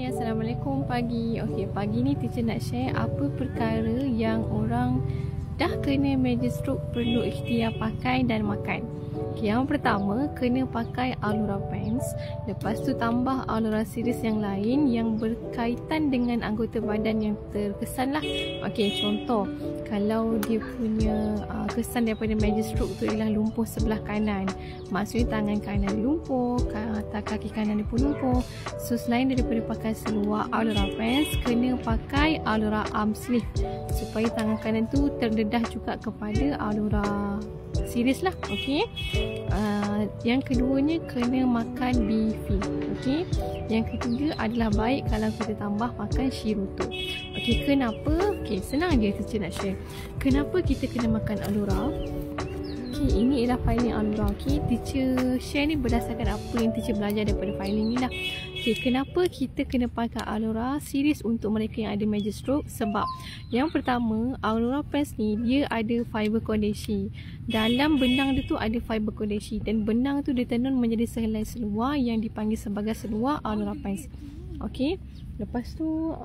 Hai, Assalamualaikum pagi. Okey, pagi ni teacher nak share apa perkara yang orang dah kena major stroke perlu ikhtiar pakai dan makan. Okey, yang pertama kena pakai Alura Pens. Lepas tu tambah Alura series yang lain yang berkaitan dengan anggota badan yang terkesan lah. Okey, contoh kalau dia punya kesan daripada major stroke tu ialah lumpuh sebelah kanan, maksudnya tangan kanan lumpuh, kaki kanan dia pun lumpuh. So selain daripada pakai seluar Alura Pens, kena pakai Alura arm sleeve supaya tangan kanan tu terdedah juga kepada Alura series lah. Okey. Yang keduanya kena makan Bifi. Okey. Yang ketiga adalah baik kalau kita tambah makan Shiruto. Okey, kenapa? Okey, senang je teacher nak share. Kenapa kita kena makan Alura? Okey, ini ialah filing Alura. Okey, teacher share ni berdasarkan apa yang teacher belajar daripada filing ni lah. Okey, kenapa kita kena pakai Alura series untuk mereka yang ada major stroke? Sebab yang pertama, Alura Pens ni dia ada fiber kondeksi. Dalam benang dia tu ada fiber kondeksi dan benang tu ditenun menjadi sehelai seluar yang dipanggil sebagai seluar Alura Pens. Okey, lepas tu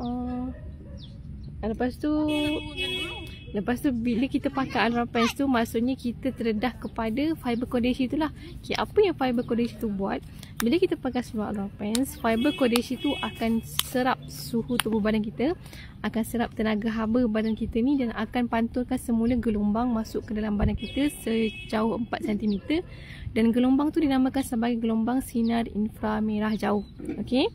bila kita pakai Alura Pens tu, maksudnya kita terdedah kepada fiber kondeksi tu lah. Okay, apa yang fiber kondeksi tu buat? Bila kita pakai seluar Alura Pens, fiber kondeksi tu akan serap suhu tubuh badan kita, akan serap tenaga haba badan kita ni dan akan pantulkan semula gelombang masuk ke dalam badan kita sejauh 4 cm. Dan gelombang tu dinamakan sebagai gelombang sinar inframerah jauh. Okey.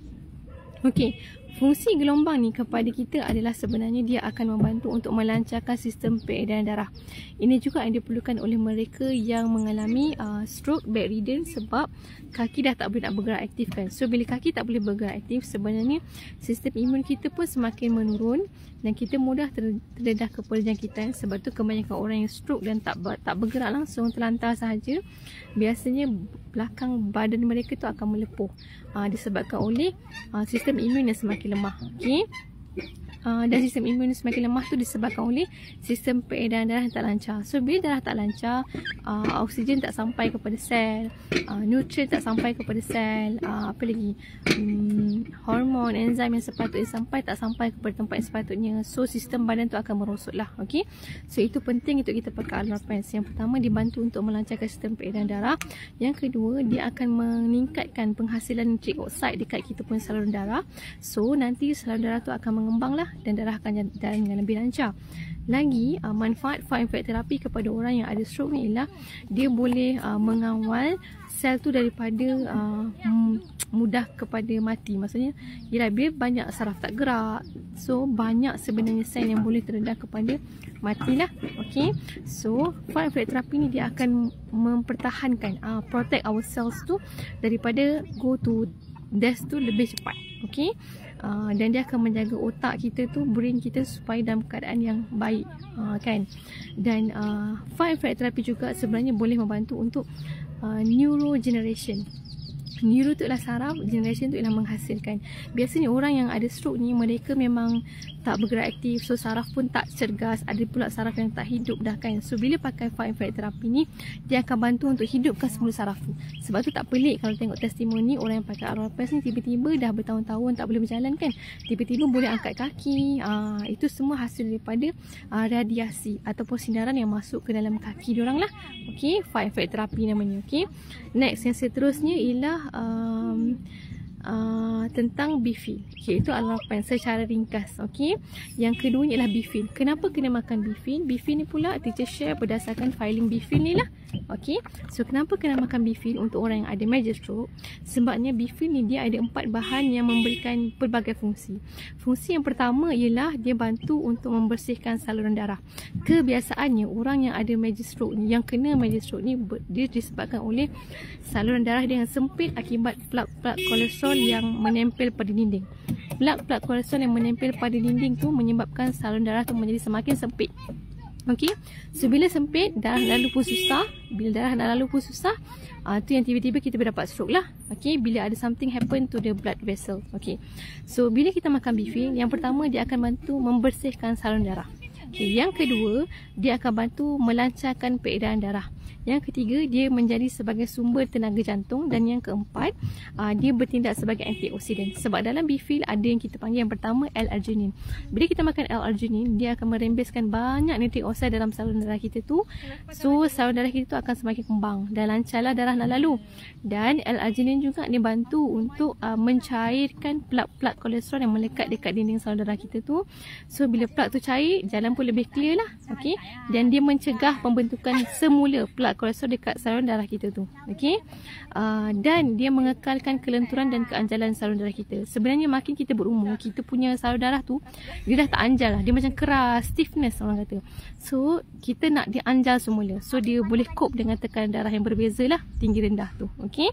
Okey, fungsi gelombang ni kepada kita adalah sebenarnya dia akan membantu untuk melancarkan sistem peredaran darah. Ini juga yang diperlukan oleh mereka yang mengalami stroke bedridden sebab kaki dah tak boleh nak bergerak aktif kan. So bila kaki tak boleh bergerak aktif, sebenarnya sistem imun kita pun semakin menurun dan kita mudah terdedah kepada jangkitan. Sebab tu kebanyakan orang yang stroke dan tak bergerak langsung, terlantar sahaja, biasanya belakang badan mereka tu akan melepuh disebabkan oleh sistem imun yang semakin lemah. Okey. Dan sistem imun yang semakin lemah tu disebabkan oleh sistem peredaran darah yang tak lancar. So bila darah tak lancar, oksigen tak sampai kepada sel, nutrien tak sampai kepada sel, apa lagi, hormon, enzim yang sepatutnya sampai tak sampai kepada tempat yang sepatutnya. So sistem badan tu akan merosot lah. Okey. So itu penting untuk kita pakai Alura Pens. Yang pertama, dibantu untuk melancarkan sistem peredaran darah. Yang kedua, dia akan meningkatkan penghasilan nitrik oksida dekat kita punya saluran darah. So nanti saluran darah tu akan mengembang lah dan darah akan jalan dengan lebih lancar. Lagi, manfaat fire terapi kepada orang yang ada stroke ni ialah dia boleh mengawal sel tu daripada mudah kepada mati. Maksudnya ialah bila banyak saraf tak gerak, so banyak sebenarnya sel yang boleh terdedah kepada matilah. Okey. So fire terapi ni dia akan mempertahankan protect our cells tu daripada go to death tu lebih cepat. Okey. Dan dia akan menjaga otak kita tu, brain kita supaya dalam keadaan yang baik, kan. Dan fire therapy juga sebenarnya boleh membantu untuk neurogeneration. Neuro tu ialah saraf, generation tu ialah menghasilkan. Biasanya orang yang ada stroke ni, mereka memang tak bergerak aktif, so saraf pun tak cergas. Ada pula saraf yang tak hidup dah kan. So bila pakai fire therapy ni, dia akan bantu untuk hidupkan semula saraf tu. Sebab tu tak pelik kalau tengok testimoni orang yang pakai Alura Pens ni tiba-tiba dah bertahun-tahun tak boleh berjalan kan, tiba-tiba boleh angkat kaki. Itu semua hasil daripada radiasi ataupun sinaran yang masuk ke dalam kaki diorang lah. Okey, fire therapy namanya. Okey. Next, yang seterusnya ialah tentang Bifi. Okay, itu Alura Pens secara ringkas. Okay. Yang kedua ialah Bifi. Kenapa kena makan Bifi? Bifi ni pula teacher share berdasarkan filing Bifi ni lah. Okay. So kenapa kena makan Bifi untuk orang yang ada major stroke? Sebabnya Bifi ni dia ada 4 bahan yang memberikan pelbagai fungsi. Fungsi yang pertama ialah dia bantu untuk membersihkan saluran darah. Kebiasaannya orang yang ada major stroke ni, yang kena major stroke ni, dia disebabkan oleh saluran darah dia yang sempit akibat plak-plak kolesterol yang menempel pada dinding. Plak-plak kolesterol yang menempel pada dinding tu menyebabkan saluran darah tu menjadi semakin sempit. Okey. So bila sempit, darah lalu pun susah. Bila darah dah lalu pun susah, tu yang tiba-tiba kita berdapat stroke lah. Okey, bila ada something happen to the blood vessel. Okey. So bila kita makan Bifi, yang pertama dia akan bantu membersihkan saluran darah. Okay, yang kedua, dia akan bantu melancarkan peredaran darah. Yang ketiga, dia menjadi sebagai sumber tenaga jantung. Dan yang keempat, dia bertindak sebagai antioksidan. Sebab dalam B-fil ada yang kita panggil yang pertama L-arginin. Bila kita makan L-arginin, dia akan merembeskan banyak nitrik oksida dalam saluran darah kita tu. So saluran darah kita tu akan semakin kembang dan lancarlah darah nak lalu. Dan L-arginin juga dia bantu untuk mencairkan plak-plak kolesterol yang melekat dekat dinding saluran darah kita tu. So bila plak tu cair, jalan pun lebih clear lah. Okey. Dan dia mencegah pembentukan semula plak kolesterol dekat saluran darah kita tu. Okey. Dan dia mengekalkan kelenturan dan keanjalan saluran darah kita. Sebenarnya makin kita berumur, kita punya saluran darah tu dia dah tak anjal lah. Dia macam keras, stiffness orang kata. So kita nak dia anjal semula. So dia boleh cope dengan tekanan darah yang berbeza lah, tinggi rendah tu. Okey.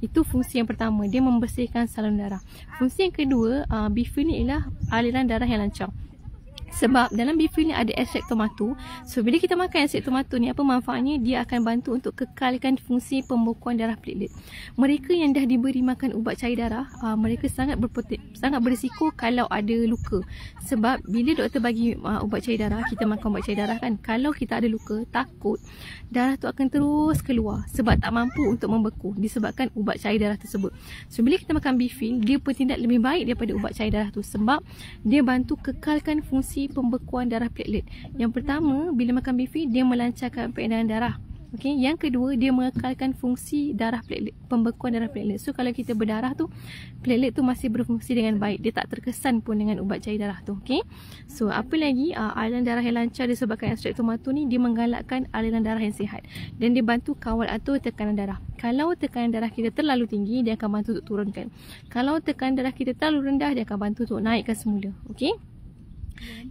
Itu fungsi yang pertama, dia membersihkan saluran darah. Fungsi yang kedua, B-fil ni ialah aliran darah yang lancar. Sebab dalam B-fil ni ada ekstrak tomato. So bila kita makan ekstrak tomato ni, apa manfaatnya? Dia akan bantu untuk kekalkan fungsi pembekuan darah platelet. Mereka yang dah diberi makan ubat cair darah, mereka sangat berisiko kalau ada luka. Sebab bila doktor bagi ubat cair darah, kita makan ubat cair darah kan, kalau kita ada luka, takut darah tu akan terus keluar sebab tak mampu untuk membeku disebabkan ubat cair darah tersebut. So bila kita makan B-fil, dia bertindak lebih baik daripada ubat cair darah tu sebab dia bantu kekalkan fungsi pembekuan darah platelet. Yang pertama, bila makan B-fil, dia melancarkan peredaran darah. Okey, yang kedua, dia mengekalkan fungsi darah platelet, pembekuan darah platelet. So kalau kita berdarah tu, platelet tu masih berfungsi dengan baik. Dia tak terkesan pun dengan ubat cair darah tu. Okey. So apa lagi, aliran darah yang lancar disebabkan ekstrak tomato ni, dia menggalakkan aliran darah yang sihat dan dia bantu kawal atur tekanan darah. Kalau tekanan darah kita terlalu tinggi, dia akan bantu untuk turunkan. Kalau tekanan darah kita terlalu rendah, dia akan bantu untuk naikkan semula. Okey.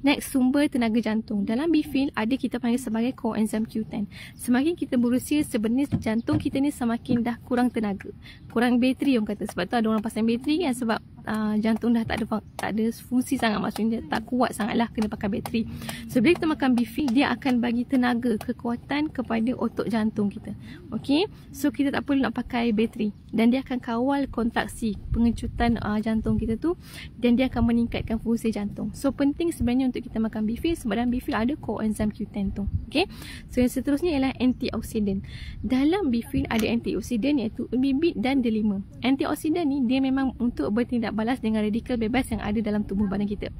Next, sumber tenaga jantung. Dalam B-fil ada kita panggil sebagai coenzim Q10. Semakin kita berusia, sebenarnya jantung kita ni semakin dah kurang tenaga, kurang bateri orang kata. Sebab tu ada orang pasang bateri kan, sebab jantung dah tak ada fungsi sangat, maksudnya tak kuat sangatlah, kena pakai bateri. So bila kita makan B-fil, dia akan bagi tenaga, kekuatan kepada otot jantung kita. Okey, so kita tak perlu nak pakai bateri dan dia akan kawal kontraksi pengecutan jantung kita tu, dan dia akan meningkatkan fungsi jantung. So penting sebenarnya untuk kita makan B-fil sebab dalam B-fil ada coenzim Q10 tu. Okey, so yang seterusnya ialah antioksidan. Dalam B-fil ada antioksidan iaitu bibit dan delima. Antioksidan ni dia memang untuk bertindak balas dengan radikal bebas yang ada dalam tubuh badan kita.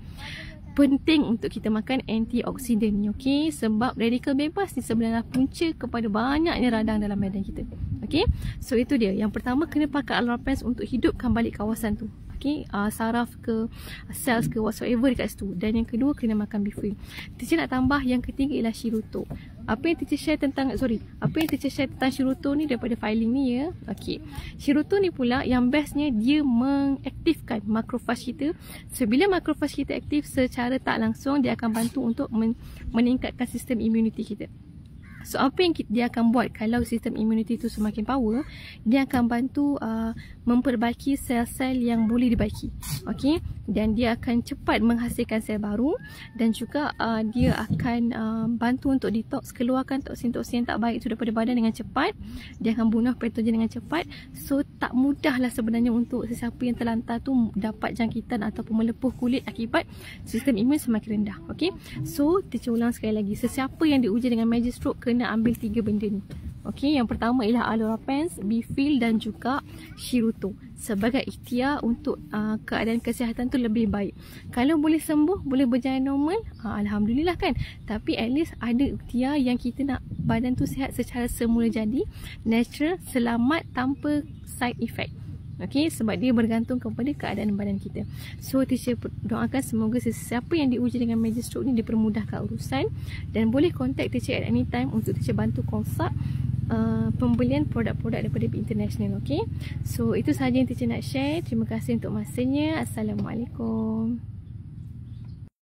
Penting untuk kita makan antioksidan ni, okey, sebab radikal bebas ni sebenarnya punca kepada banyaknya radang dalam badan kita. Okey, so itu dia. Yang pertama, kena pakai alorapens untuk hidupkan balik kawasan tu. Okey, saraf ke cells ke whatsoever dekat situ. Dan yang kedua, kena makan B-fil. Teacher nak tambah yang ketiga ialah Shirutto. Apa yang teacher share tentang Shirutto ni daripada filing ni ya. Okey, Shirutto ni pula yang bestnya, dia mengaktifkan makrofag kita. So bila makrofag kita aktif secara tak langsung, dia akan bantu untuk meningkatkan sistem imuniti kita. So apa yang dia akan buat kalau sistem imuniti tu semakin power, dia akan bantu memperbaiki sel-sel yang boleh dibaiki. Okey, dan dia akan cepat menghasilkan sel baru, dan juga dia akan bantu untuk detox, keluarkan toksin-toksin yang tak baik itu daripada badan dengan cepat. Dia akan bunuh patogen dengan cepat. So tak mudahlah sebenarnya untuk sesiapa yang terlantar tu dapat jangkitan ataupun melepuh kulit akibat sistem imun semakin rendah. Okey, so teacher ulang sekali lagi, sesiapa yang diuji dengan major stroke kena ambil 3 benda ni. Okey, yang pertama ialah alorapens, B-fil dan juga Shirutto sebagai ikhtiar untuk keadaan kesihatan tu lebih baik. Kalau boleh sembuh, boleh berjalan normal, alhamdulillah kan. Tapi at least ada ikhtiar yang kita nak badan tu sihat secara semula jadi, natural, selamat, tanpa side effect. Okey, sebab dia bergantung kepada keadaan badan kita. So teacher doakan semoga sesiapa yang diuji dengan major stroke ni dipermudahkan urusan, dan boleh contact teacher at any time untuk teacher bantu consult pembelian produk-produk daripada International. Okey, so itu sahaja yang teacher nak share. Terima kasih untuk masanya. Assalamualaikum.